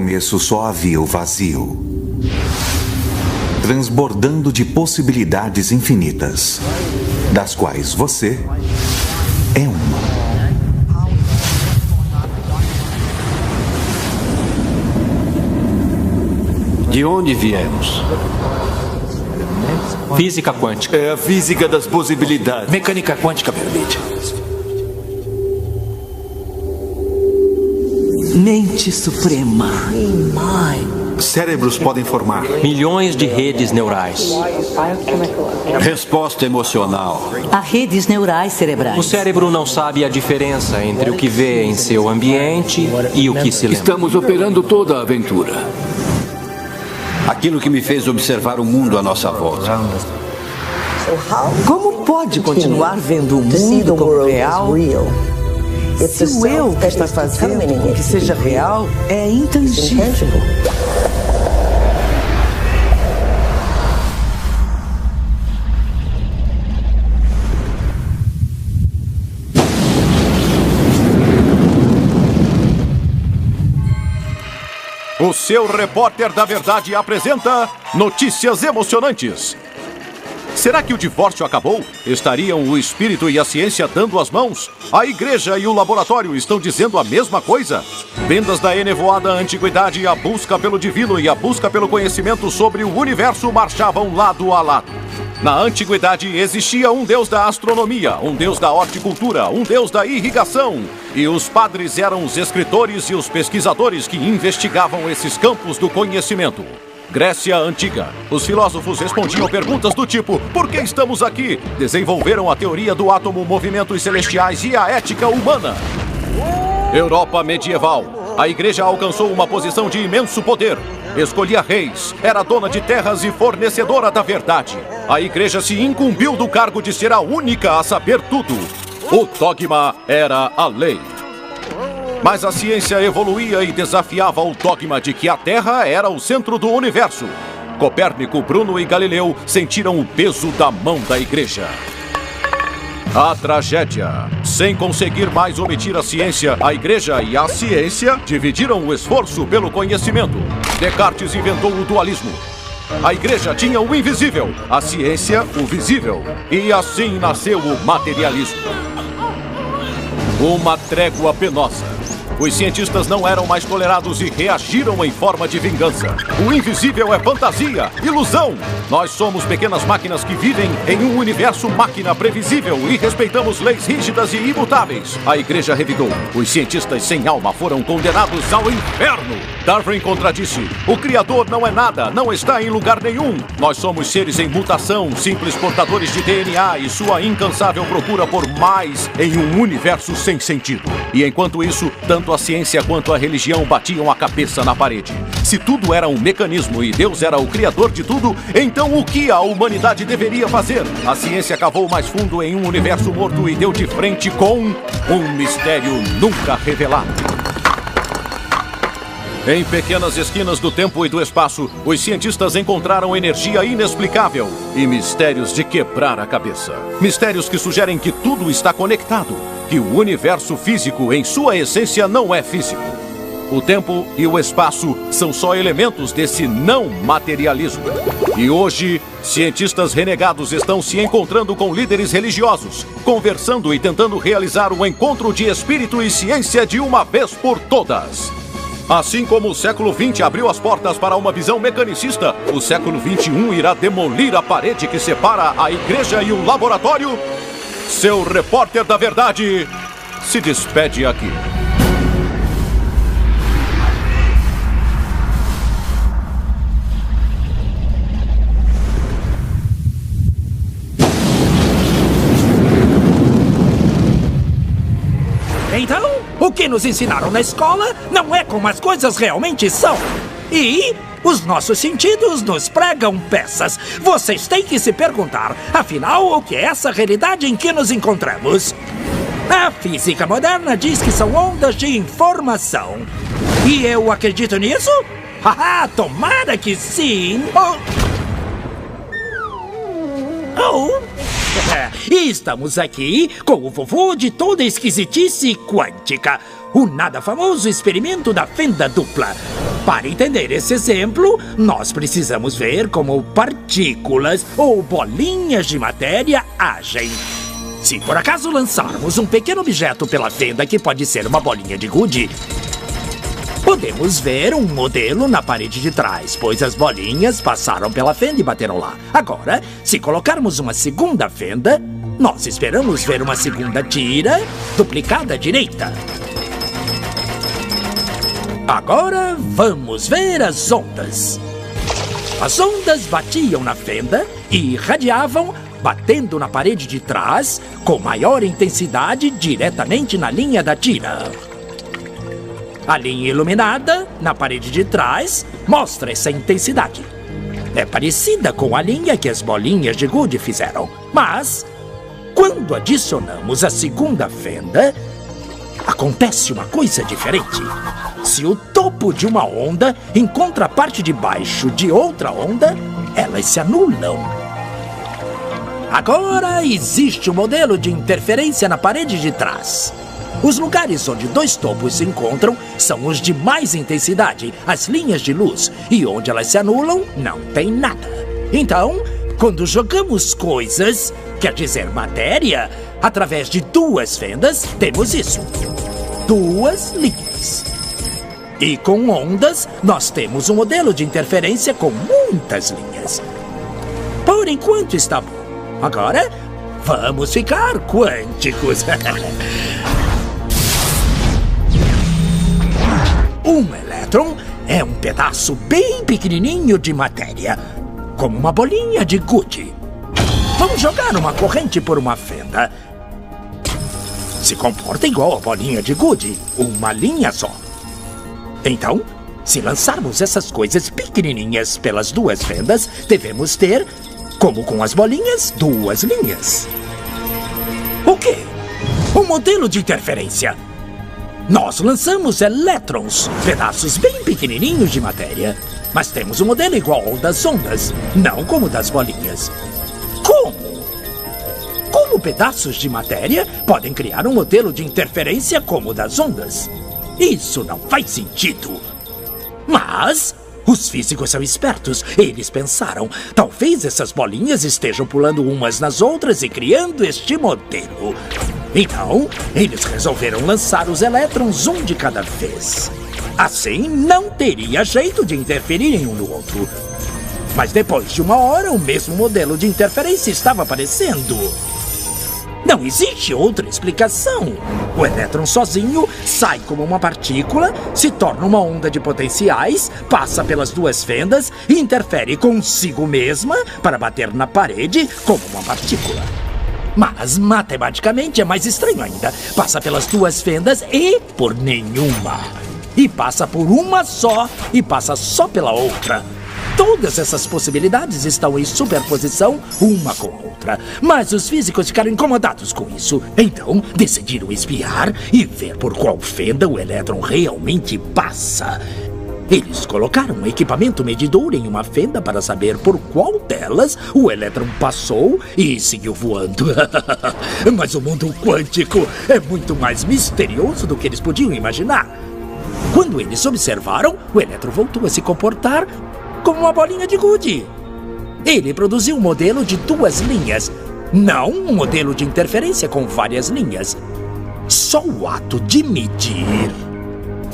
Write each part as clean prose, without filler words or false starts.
começo só havia o vazio, transbordando de possibilidades infinitas, das quais você é uma. De onde viemos? Física quântica. É a física das possibilidades. Mecânica quântica permite. Mente suprema. Cérebros podem formar. Milhões de redes neurais. Resposta emocional. Há redes neurais cerebrais. O cérebro não sabe a diferença entre o que vê em seu ambiente e o que se lembra. Estamos operando toda a aventura. Aquilo que me fez observar o mundo à nossa volta. Como pode continuar vendo o mundo como real se o eu que está fazendo com que seja real é intangível? O seu repórter da verdade apresenta notícias emocionantes. Será que o divórcio acabou? Estariam o espírito e a ciência dando as mãos? A igreja e o laboratório estão dizendo a mesma coisa? Vendas da enevoada antiguidade, a busca pelo divino e a busca pelo conhecimento sobre o universo marchavam lado a lado. Na antiguidade existia um deus da astronomia, um deus da horticultura, um deus da irrigação. E os padres eram os escritores e os pesquisadores que investigavam esses campos do conhecimento. Grécia Antiga. Os filósofos respondiam perguntas do tipo: por que estamos aqui? Desenvolveram a teoria do átomo, movimentos celestiais e a ética humana. Europa medieval. A igreja alcançou uma posição de imenso poder. Escolhia reis, era dona de terras e fornecedora da verdade. A igreja se incumbiu do cargo de ser a única a saber tudo. O dogma era a lei. Mas a ciência evoluía e desafiava o dogma de que a Terra era o centro do universo. Copérnico, Bruno e Galileu sentiram o peso da mão da igreja. A tragédia. Sem conseguir mais omitir a ciência, a igreja e a ciência dividiram o esforço pelo conhecimento. Descartes inventou o dualismo. A igreja tinha o invisível, a ciência o visível. E assim nasceu o materialismo. Uma trégua penosa. Os cientistas não eram mais tolerados e reagiram em forma de vingança. O invisível é fantasia, ilusão. Nós somos pequenas máquinas que vivem em um universo máquina previsível e respeitamos leis rígidas e imutáveis. A igreja revidou. Os cientistas sem alma foram condenados ao inferno. Darwin contradisse. O Criador não é nada, não está em lugar nenhum. Nós somos seres em mutação, simples portadores de DNA e sua incansável procura por mais em um universo sem sentido. E enquanto isso, tanto a ciência quanto a religião batiam a cabeça na parede. Se tudo era um mecanismo e Deus era o criador de tudo, então o que a humanidade deveria fazer? A ciência cavou mais fundo em um universo morto e deu de frente com um mistério nunca revelado. Em pequenas esquinas do tempo e do espaço, os cientistas encontraram energia inexplicável e mistérios de quebrar a cabeça. Mistérios que sugerem que tudo está conectado, que o universo físico, em sua essência, não é físico. O tempo e o espaço são só elementos desse não materialismo. E hoje, cientistas renegados estão se encontrando com líderes religiosos, conversando e tentando realizar um encontro de espírito e ciência de uma vez por todas. Assim como o século XX abriu as portas para uma visão mecanicista, o século XXI irá demolir a parede que separa a igreja e o laboratório. Seu repórter da verdade se despede aqui. Então, o que nos ensinaram na escola não é como as coisas realmente são. E os nossos sentidos nos pregam peças. Vocês têm que se perguntar, afinal, o que é essa realidade em que nos encontramos? A física moderna diz que são ondas de informação. E eu acredito nisso? Haha, tomara que sim! E estamos aqui com o vovô de toda esquisitice quântica. O nada famoso experimento da fenda dupla. Para entender esse exemplo, nós precisamos ver como partículas ou bolinhas de matéria agem. Se por acaso lançarmos um pequeno objeto pela fenda que pode ser uma bolinha de gude, podemos ver um modelo na parede de trás, pois as bolinhas passaram pela fenda e bateram lá. Agora, se colocarmos uma segunda fenda, nós esperamos ver uma segunda tira duplicada à direita. Agora, vamos ver as ondas. As ondas batiam na fenda e irradiavam, batendo na parede de trás, com maior intensidade diretamente na linha da tira. A linha iluminada, na parede de trás, mostra essa intensidade. É parecida com a linha que as bolinhas de gude fizeram, mas, quando adicionamos a segunda fenda, acontece uma coisa diferente. Se o topo de uma onda encontra a parte de baixo de outra onda, elas se anulam. Agora existe um modelo de interferência na parede de trás. Os lugares onde dois topos se encontram são os de mais intensidade, as linhas de luz, e onde elas se anulam, não tem nada. Então, quando jogamos coisas, quer dizer matéria, através de duas fendas, temos isso. Duas linhas. E com ondas, nós temos um modelo de interferência com muitas linhas. Por enquanto está bom. Agora, vamos ficar quânticos. Um elétron é um pedaço bem pequenininho de matéria, como uma bolinha de gude. Vamos jogar uma corrente por uma fenda. Se comporta igual a bolinha de gude, uma linha só. Então, se lançarmos essas coisas pequenininhas pelas duas fendas, devemos ter, como com as bolinhas, duas linhas. O quê? Um modelo de interferência. Nós lançamos elétrons, pedaços bem pequenininhos de matéria, mas temos um modelo igual ao das ondas, não como o das bolinhas. Como? Como pedaços de matéria podem criar um modelo de interferência como o das ondas? Isso não faz sentido. Mas os físicos são espertos. Eles pensaram, talvez essas bolinhas estejam pulando umas nas outras e criando este modelo. Então, eles resolveram lançar os elétrons um de cada vez. Assim, não teria jeito de interferirem um no outro. Mas depois de uma hora, o mesmo modelo de interferência estava aparecendo. Não existe outra explicação. O elétron sozinho sai como uma partícula, se torna uma onda de potenciais, passa pelas duas fendas e interfere consigo mesma para bater na parede como uma partícula. Mas, matematicamente, é mais estranho ainda. Passa pelas duas fendas e por nenhuma. E passa por uma só e passa só pela outra. Todas essas possibilidades estão em superposição uma com a outra. Mas os físicos ficaram incomodados com isso. Então, decidiram espiar e ver por qual fenda o elétron realmente passa. Eles colocaram um equipamento medidor em uma fenda para saber por qual delas o elétron passou e seguiu voando. Mas o mundo quântico é muito mais misterioso do que eles podiam imaginar. Quando eles observaram, o elétron voltou a se comportar como uma bolinha de gude. Ele produziu um modelo de duas linhas, não um modelo de interferência com várias linhas. Só o ato de medir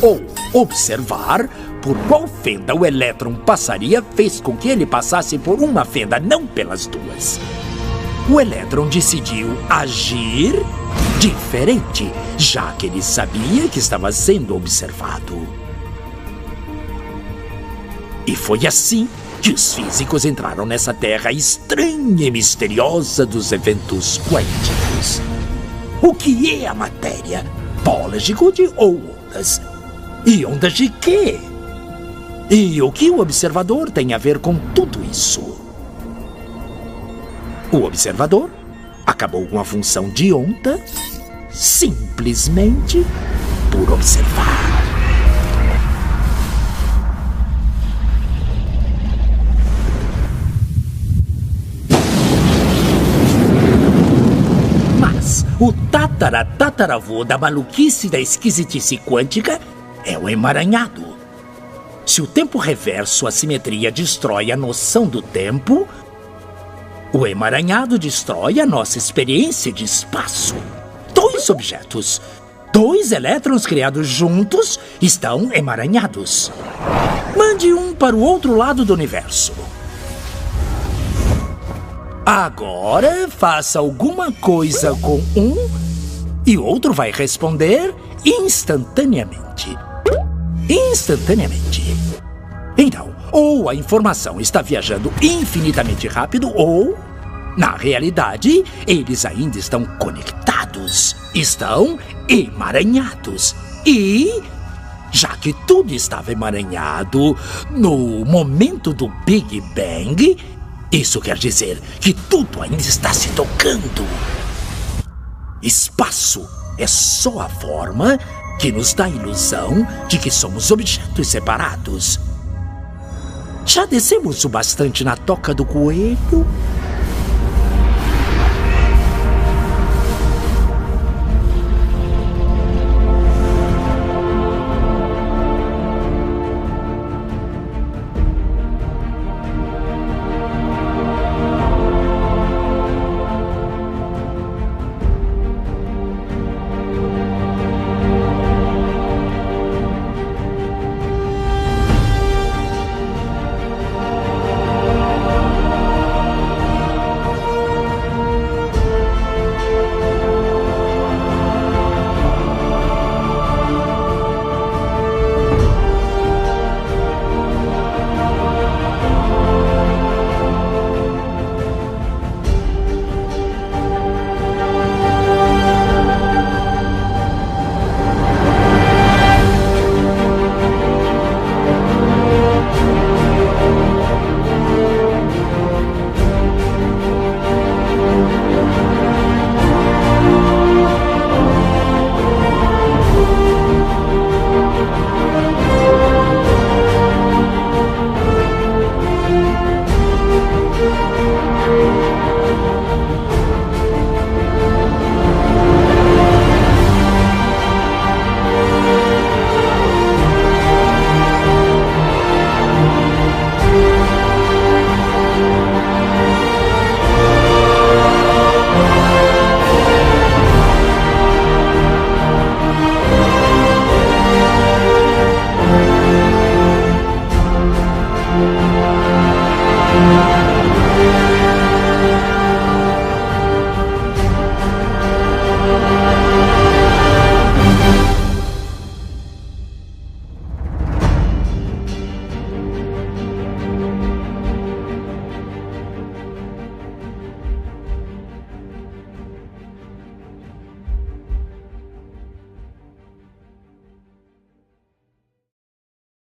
ou observar por qual fenda o elétron passaria fez com que ele passasse por uma fenda, não pelas duas. O elétron decidiu agir diferente, já que ele sabia que estava sendo observado. E foi assim que os físicos entraram nessa terra estranha e misteriosa dos eventos quânticos. O que é a matéria? Bolas de gude ou ondas? E ondas de quê? E o que o observador tem a ver com tudo isso? O observador acabou com a função de onda simplesmente por observar. Mas o tataravô da maluquice da esquisitice quântica é o emaranhado. Se o tempo reverso, a simetria, destrói a noção do tempo, o emaranhado destrói a nossa experiência de espaço. 2 objetos, 2 elétrons criados juntos, estão emaranhados. Mande um para o outro lado do universo. Agora, faça alguma coisa com um e o outro vai responder instantaneamente. Instantaneamente. Então, ou a informação está viajando infinitamente rápido, ou, na realidade, eles ainda estão conectados. Estão emaranhados. E, já que tudo estava emaranhado no momento do Big Bang, isso quer dizer que tudo ainda está se tocando. Espaço é só a forma que nos dá a ilusão de que somos objetos separados. Já descemos o bastante na toca do coelho?